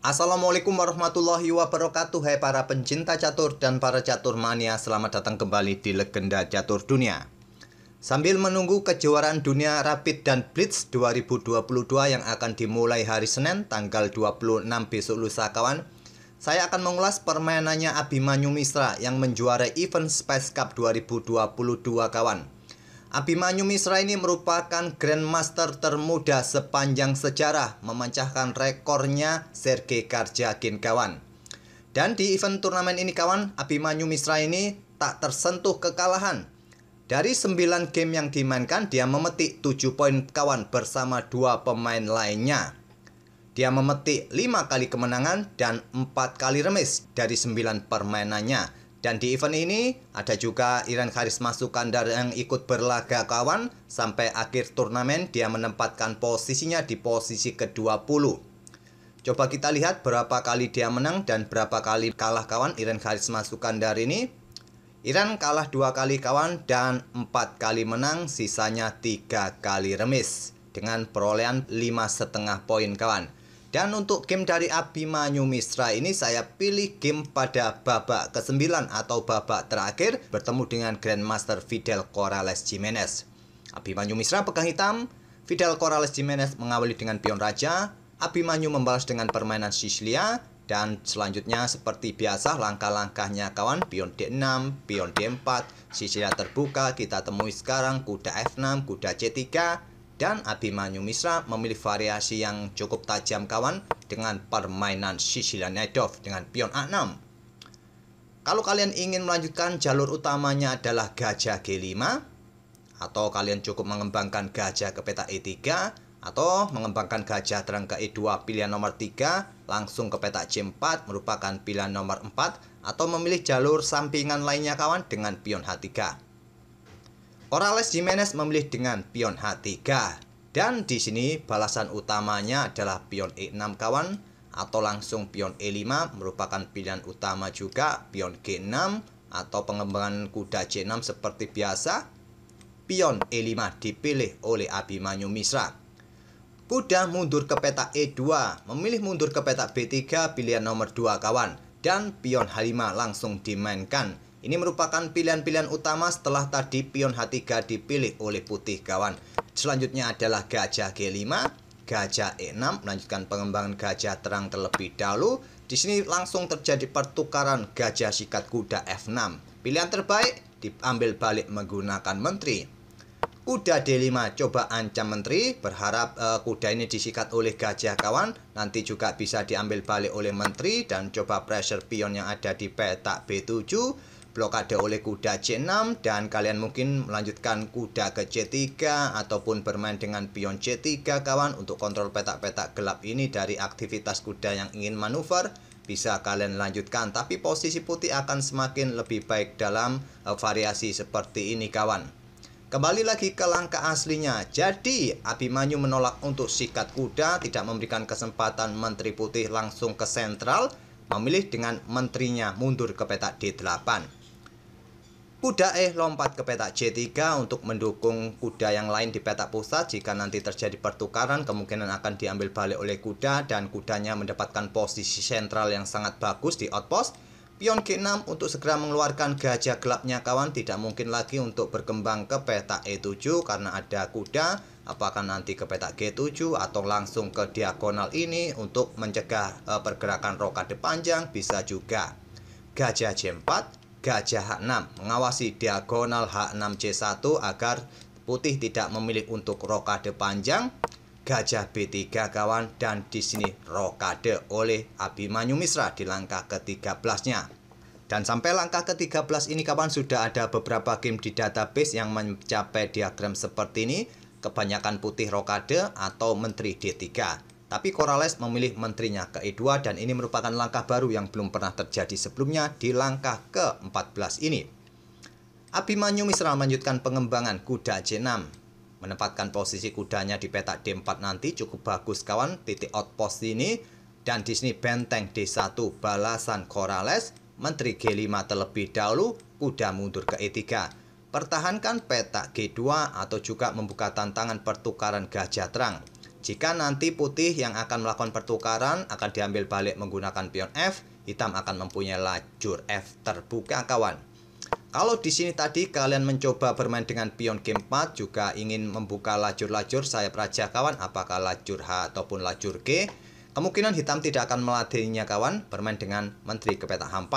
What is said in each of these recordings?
Assalamualaikum warahmatullahi wabarakatuh. Hai para pencinta catur dan para catur mania, selamat datang kembali di Legenda Catur Dunia. Sambil menunggu kejuaraan dunia Rapid dan Blitz 2022 yang akan dimulai hari Senin tanggal 26 besok lusa kawan, saya akan mengulas permainannya Abimanyu Misra yang menjuarai event Spice Cup 2022 kawan. Abimanyu Misra ini merupakan Grandmaster termuda sepanjang sejarah, memecahkan rekornya Sergei Karjakin kawan. Dan di event turnamen ini kawan, Abimanyu Misra ini tak tersentuh kekalahan. Dari 9 game yang dimainkan, dia memetik 7 poin kawan bersama 2 pemain lainnya. Dia memetik 5 kali kemenangan dan 4 kali remis dari 9 permainannya. Dan di event ini ada juga Iren Karisma Sukandar yang ikut berlaga kawan. Sampai akhir turnamen dia menempatkan posisinya di posisi ke-20. Coba kita lihat berapa kali dia menang dan berapa kali kalah kawan Iren Karisma Sukandar ini. Iren kalah 2 kali kawan dan 4 kali menang, sisanya 3 kali remis dengan perolehan 5,5 poin kawan. Dan untuk game dari Abimanyu Misra ini saya pilih game pada babak ke-9 atau babak terakhir bertemu dengan Grandmaster Fidel Corrales Jimenez. Abimanyu Misra pegang hitam, Fidel Corrales Jimenez mengawali dengan pion raja, Abimanyu membalas dengan permainan Sicilia, dan selanjutnya seperti biasa langkah-langkahnya kawan, pion D6, pion D4, Sicilia terbuka, kita temui sekarang kuda F6, kuda C3. Dan Abimanyu Misra memilih variasi yang cukup tajam kawan dengan permainan Sicilian Najdov dengan pion A6. Kalau kalian ingin melanjutkan jalur utamanya adalah gajah G5, atau kalian cukup mengembangkan gajah ke peta E3, atau mengembangkan gajah terang ke E2 pilihan nomor 3, langsung ke peta C4 merupakan pilihan nomor 4, atau memilih jalur sampingan lainnya kawan dengan pion H3. Corrales Jimenez memilih dengan pion H3 dan di sini balasan utamanya adalah pion E6 kawan, atau langsung pion E5 merupakan pilihan utama juga, pion G6 atau pengembangan kuda C6 seperti biasa. Pion E5 dipilih oleh Abimanyu Misra. Kuda mundur ke peta E2, memilih mundur ke peta B3 pilihan nomor 2 kawan, dan pion H5 langsung dimainkan. Ini merupakan pilihan-pilihan utama setelah tadi pion H3 dipilih oleh putih kawan. Selanjutnya adalah gajah G5, gajah E6, melanjutkan pengembangan gajah terang terlebih dahulu. Di sini langsung terjadi pertukaran gajah sikat kuda F6. Pilihan terbaik diambil balik menggunakan menteri. Kuda D5 coba ancam menteri, berharap kuda ini disikat oleh gajah kawan. Nanti juga bisa diambil balik oleh menteri dan coba pressure pion yang ada di peta B7. Blokade oleh kuda C6 dan kalian mungkin melanjutkan kuda ke C3 ataupun bermain dengan pion C3 kawan untuk kontrol petak-petak gelap ini dari aktivitas kuda yang ingin manuver. Bisa kalian lanjutkan, tapi posisi putih akan semakin lebih baik dalam variasi seperti ini kawan. Kembali lagi ke langkah aslinya. Jadi Abimanyu menolak untuk sikat kuda, tidak memberikan kesempatan menteri putih langsung ke sentral, memilih dengan menterinya mundur ke peta D8. Kuda E lompat ke peta C3 untuk mendukung kuda yang lain di peta pusat. Jika nanti terjadi pertukaran, kemungkinan akan diambil balik oleh kuda dan kudanya mendapatkan posisi sentral yang sangat bagus di outpost. Pion G6 untuk segera mengeluarkan gajah gelapnya kawan, tidak mungkin lagi untuk berkembang ke peta E7 karena ada kuda. Apakah nanti ke peta G7 atau langsung ke diagonal ini untuk mencegah pergerakan rokade panjang, bisa juga. Gajah J4, gajah H6 mengawasi diagonal H6 C1 agar putih tidak memilih untuk rokade panjang. Gajah B3 kawan, dan di sini rokade oleh Abimanyu Misra di langkah ke-13-nya. Dan sampai langkah ke-13 ini kawan sudah ada beberapa game di database yang mencapai diagram seperti ini. Kebanyakan putih rokade atau menteri D3. Tapi Corrales memilih menterinya ke E2 dan ini merupakan langkah baru yang belum pernah terjadi sebelumnya di langkah ke-14 ini. Abimanyu Misra melanjutkan pengembangan kuda C6. Menempatkan posisi kudanya di peta D4 nanti cukup bagus kawan, titik outpost ini. Dan di sini benteng D1 balasan Corrales, menteri G5 terlebih dahulu, kuda mundur ke E3. Pertahankan peta G2 atau juga membuka tantangan pertukaran gajah terang. Jika nanti putih yang akan melakukan pertukaran akan diambil balik menggunakan pion F, hitam akan mempunyai lajur F terbuka kawan. Kalau di sini tadi kalian mencoba bermain dengan pion G4 juga ingin membuka lajur-lajur sayap raja kawan, apakah lajur H ataupun lajur G, kemungkinan hitam tidak akan meladeninya kawan, bermain dengan menteri ke petak H4.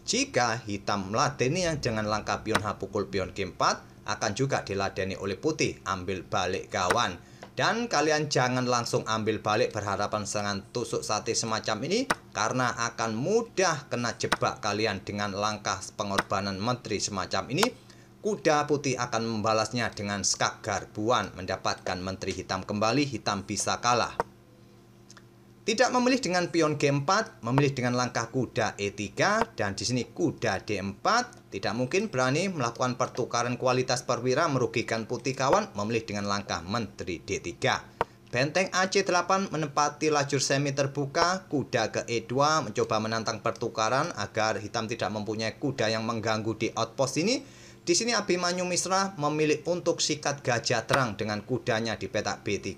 Jika hitam meladeni yang dengan langkah pion H pukul pion G4, akan juga diladeni oleh putih, ambil balik kawan. Dan kalian jangan langsung ambil balik berhadapan serangan tusuk sate semacam ini, karena akan mudah kena jebak kalian dengan langkah pengorbanan menteri semacam ini. Kuda putih akan membalasnya dengan skak garbuan, mendapatkan menteri hitam kembali, hitam bisa kalah. Tidak memilih dengan pion G4, memilih dengan langkah kuda E3, dan di sini kuda D4. Tidak mungkin berani melakukan pertukaran kualitas perwira merugikan putih kawan, memilih dengan langkah menteri D3. Benteng AC8 menempati lajur semi terbuka, kuda ke E2 mencoba menantang pertukaran agar hitam tidak mempunyai kuda yang mengganggu di outpost ini. Di sini Abimanyu Misra memilih untuk sikat gajah terang dengan kudanya di petak B3.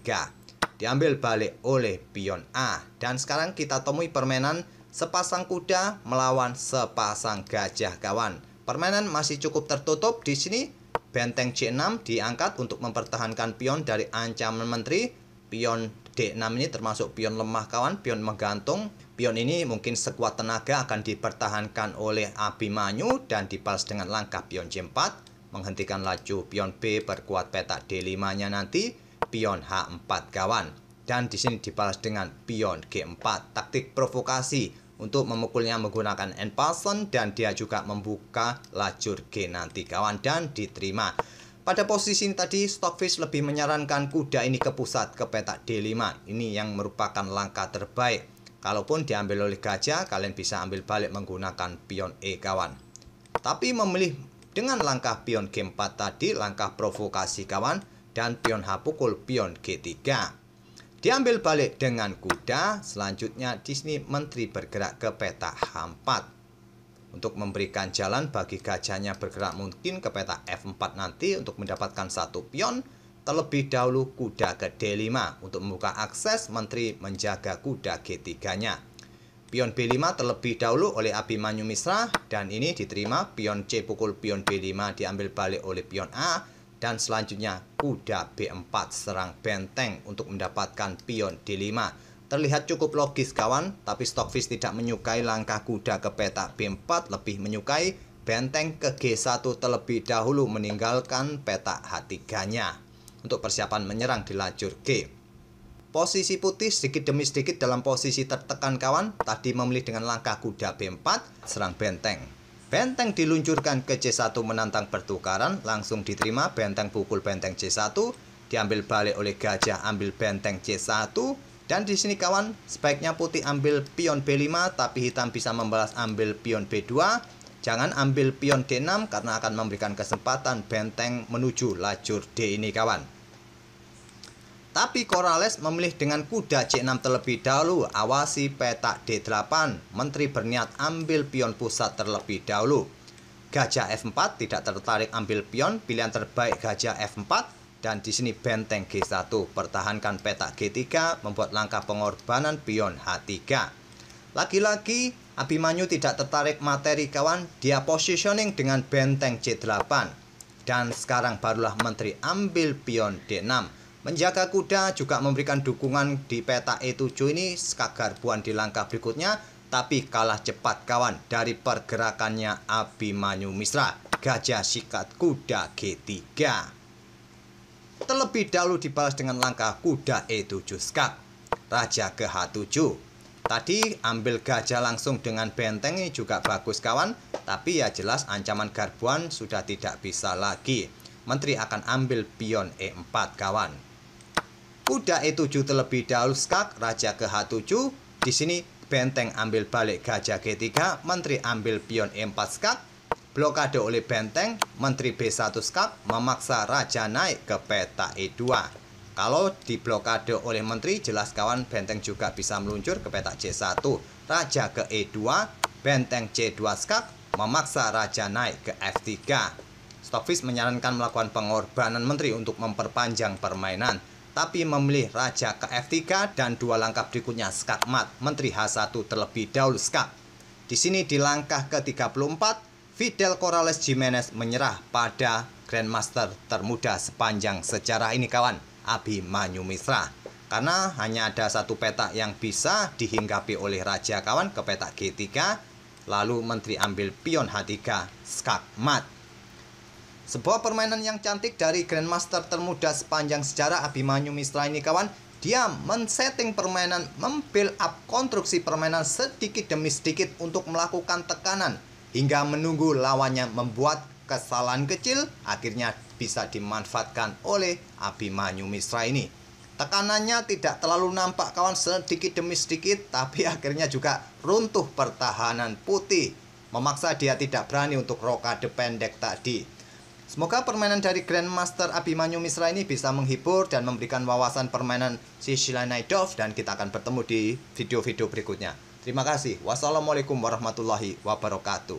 Diambil balik oleh pion A. Dan sekarang kita temui permainan sepasang kuda melawan sepasang gajah kawan. Permainan masih cukup tertutup. Di sini benteng C6 diangkat untuk mempertahankan pion dari ancaman menteri. Pion D6 ini termasuk pion lemah kawan, pion menggantung. Pion ini mungkin sekuat tenaga akan dipertahankan oleh Abimanyu dan dibalas dengan langkah pion C4, menghentikan laju pion B perkuat petak D5-nya nanti. Pion H4 kawan, dan di sini dibalas dengan pion G4, taktik provokasi untuk memukulnya menggunakan end pawn, dan dia juga membuka lajur G nanti kawan, dan diterima. Pada posisi ini tadi Stockfish lebih menyarankan kuda ini ke pusat ke petak D5. Ini yang merupakan langkah terbaik. Kalaupun diambil oleh gajah, kalian bisa ambil balik menggunakan pion E kawan. Tapi memilih dengan langkah pion G4 tadi, langkah provokasi kawan, dan pion H pukul pion G3. Diambil balik dengan kuda. Selanjutnya di sini menteri bergerak ke petak H4 untuk memberikan jalan bagi gajahnya bergerak mungkin ke petak F4 nanti untuk mendapatkan satu pion. Terlebih dahulu kuda ke D5 untuk membuka akses menteri menjaga kuda G3-nya. Pion B5 terlebih dahulu oleh Abimanyu Misra, dan ini diterima. Pion C pukul pion B5 diambil balik oleh pion A. Dan selanjutnya kuda B4 serang benteng untuk mendapatkan pion D5. Terlihat cukup logis kawan, tapi Stockfish tidak menyukai langkah kuda ke petak B4, lebih menyukai benteng ke G1 terlebih dahulu meninggalkan petak H3-nya untuk persiapan menyerang di lajur G. Posisi putih sedikit demi sedikit dalam posisi tertekan kawan, tadi memilih dengan langkah kuda B4 serang benteng. Benteng diluncurkan ke C1 menantang pertukaran, langsung diterima benteng pukul benteng C1, diambil balik oleh gajah, ambil benteng C1, dan di sini kawan sebaiknya putih ambil pion B5, tapi hitam bisa membalas ambil pion B2. Jangan ambil pion D6 karena akan memberikan kesempatan benteng menuju lajur D ini kawan. Tapi Corrales memilih dengan kuda C6 terlebih dahulu, awasi petak D8. Menteri berniat ambil pion pusat terlebih dahulu. Gajah F4 tidak tertarik ambil pion, pilihan terbaik gajah F4, dan di sini benteng G1. Pertahankan petak G3, membuat langkah pengorbanan pion H3. Lagi-lagi Abimanyu tidak tertarik materi kawan, dia positioning dengan benteng C8. Dan sekarang barulah menteri ambil pion D6. Menjaga kuda juga memberikan dukungan di petak E7 ini, skak garbuan di langkah berikutnya, tapi kalah cepat kawan dari pergerakannya Abimanyu Misra. Gajah sikat kuda G3. Terlebih dahulu dibalas dengan langkah kuda E7 skak. Raja ke H7. Tadi ambil gajah langsung dengan benteng ini juga bagus kawan, tapi ya jelas ancaman garbuan sudah tidak bisa lagi. Menteri akan ambil pion E4 kawan. Kuda E7 terlebih dahulu skak, raja ke H7. Di sini benteng ambil balik gajah G3, menteri ambil pion E4 skak. Blokade oleh benteng, menteri B1 skak, memaksa raja naik ke petak E2. Kalau diblokade oleh menteri, jelas kawan benteng juga bisa meluncur ke petak C1. Raja ke E2, benteng C2 skak, memaksa raja naik ke F3. Stockfish menyarankan melakukan pengorbanan menteri untuk memperpanjang permainan. tapi memilih raja ke F3 dan 2 langkah berikutnya skak mat, menteri H1 terlebih dahulu skak. Di sini di langkah ke-34, Fidel Corrales Jimenez menyerah pada Grandmaster termuda sepanjang sejarah ini kawan, Abhimanyu Mishra. Karena hanya ada satu petak yang bisa dihinggapi oleh raja kawan ke petak G3, lalu menteri ambil pion H3, skak mat. Sebuah permainan yang cantik dari Grandmaster termuda sepanjang sejarah Abhimanyu Mishra ini kawan. Dia men-setting permainan, membuild up konstruksi permainan sedikit demi sedikit untuk melakukan tekanan hingga menunggu lawannya membuat kesalahan kecil, akhirnya bisa dimanfaatkan oleh Abhimanyu Mishra ini. Tekanannya tidak terlalu nampak kawan, sedikit demi sedikit, tapi akhirnya juga runtuh pertahanan putih, memaksa dia tidak berani untuk rokade pendek tadi. Semoga permainan dari Grandmaster Abhimanyu Mishra ini bisa menghibur dan memberikan wawasan permainan Czeslaw Naidov, dan kita akan bertemu di video-video berikutnya. Terima kasih. Wassalamualaikum warahmatullahi wabarakatuh.